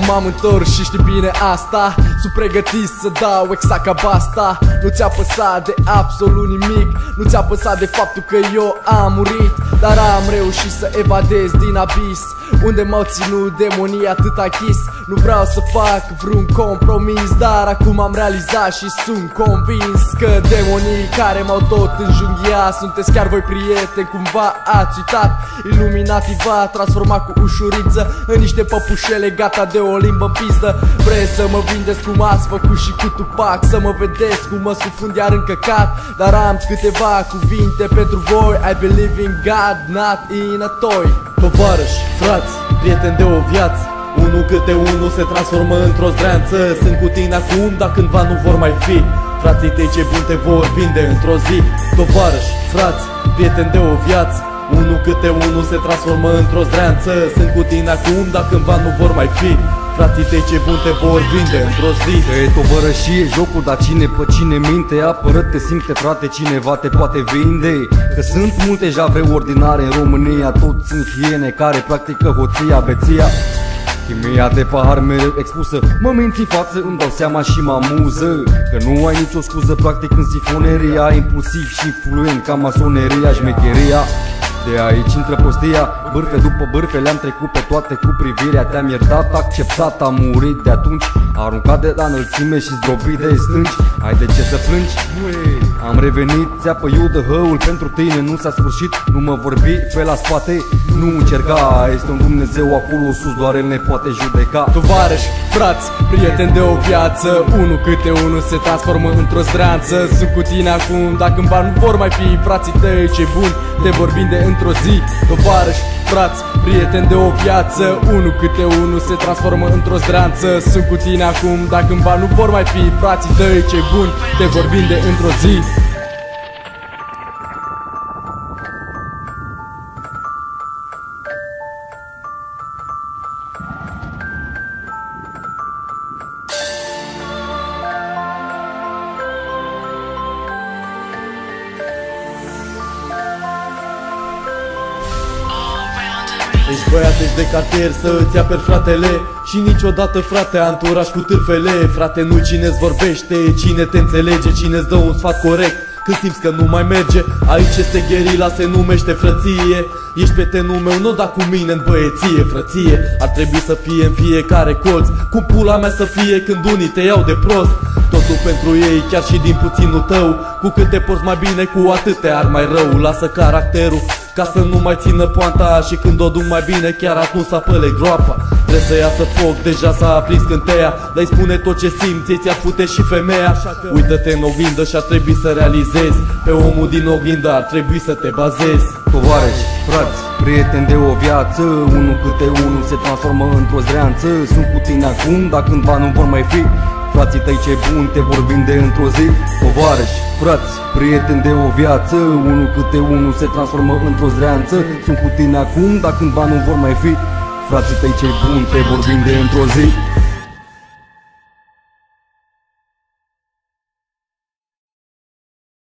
M-am întors și știi bine asta. Sunt pregătit să dau exact ca basta. Nu ți-a păsat de absolut nimic. Nu ți-a păsat de faptul că eu am murit, dar am reușit să evadez din abis, unde m-au ținut demonii atâta chis. Nu vreau să fac vreun compromis, dar acum am realizat și sunt convins că demonii care m-au tot înjunghiat sunteți chiar voi prieteni, cumva ați uitat. Illuminati v-a transformat cu ușurință în niște păpușele gata de o limbă în pizdă. Vreți să mă vindeți cum ați făcut și cu Tupac, să mă vedeți cum mă scufund iar în căcat. Dar am câteva cuvinte pentru voi: I believe in God, not in a toy. Tovarăși, frați, prieteni de o viață, unul câte unul se transformă într-o zdreanță. Sunt cu tine acum, dar cândva nu vor mai fi. Frații tăi ce bun te vor vinde într-o zi. Tovarăși, frați, prieteni de o viață, unul câte unul se transformă într-o zdreanță. Sunt cu tine acum, dar cândva nu vor mai fi. Frații tăi ce bun te vor vinde într-o zi. Că e tovărășie jocul, dar cine pe cine minte, apără-te, simte frate, cineva te poate vinde. Că sunt multe javre ordinare în România, toți sunt hiene care practică hoția, beția. Chimia de pahar mereu expusă, mă minți în față, îmi dau seama și mă amuză. Că nu ai nicio scuză practic în sifoneria, impulsiv și fluent ca masoneria, șmecheria. De aici intră prostia, bârfe după bârfe, le-am trecut pe toate cu privirea. Te-am iertat, acceptat, am murit de atunci, aruncat de la înălțime și zdrobit de stânci. Ai de ce să plângi? Am revenit, ți-apă iudă hăul pentru tine, nu s-a sfârșit. Nu mă vorbi pe la spate, nu încerca, este un Dumnezeu acolo sus, doar El ne poate judeca. Tovarăși, frați, prieteni de o viață, unul câte unul se transformă într-o zdreanță. Sunt cu tine acum, dar cândva nu vor mai fi. Frații tăi cei buni te vor vinde într-o zi. Tovarăși, frați, prieteni de o viață, unul câte unul se transformă într-o zdreanță. Sunt cu tine acum, dar cândva nu vor mai fi. Frații tăi cei buni te vor vinde într-o zi. Ești băiat, ești de cartier să-ți aperi fratele și niciodată, frate, anturaj cu târfele. Frate, nu cine-ți vorbește, cine te înțelege, cine-ți dă un sfat corect când simți că nu mai merge. Aici este gherila, se numește frăție. Ești prietenul meu, nu da cu mine în băieție. Frăție ar trebui să fie în fiecare colț, cum pula mea să fie când unii te iau de prost. Totul pentru ei, chiar și din puținul tău. Cu cât te porți mai bine, cu atât te ar mai rău. Lasă caracterul ca să nu mai țină poanta, și când o duc mai bine, chiar atunci să apăle groapa. Trebuie să iasă foc, deja s-a aprins cânteia. Dar-i spune tot ce simți, ți-a fute și femeia. Uită-te în oglindă și ar trebui să realizezi, pe omul din oglindă ar trebui să te bazezi. Tovarăși, frați, prieteni de o viață, unul câte unul se transformă într-o zdreanță. Sunt cu tine acum, dar cândva nu vor mai fi. Frații tăi cei buni te vor vinde într-o zi. Tovarăși, frați, prieteni de o viață, unul câte unul se transformă într-o zdreanță. Sunt cu tine acum, dar cândva nu vor mai fi. Frații tăi cei buni te vor vinde într-o zi.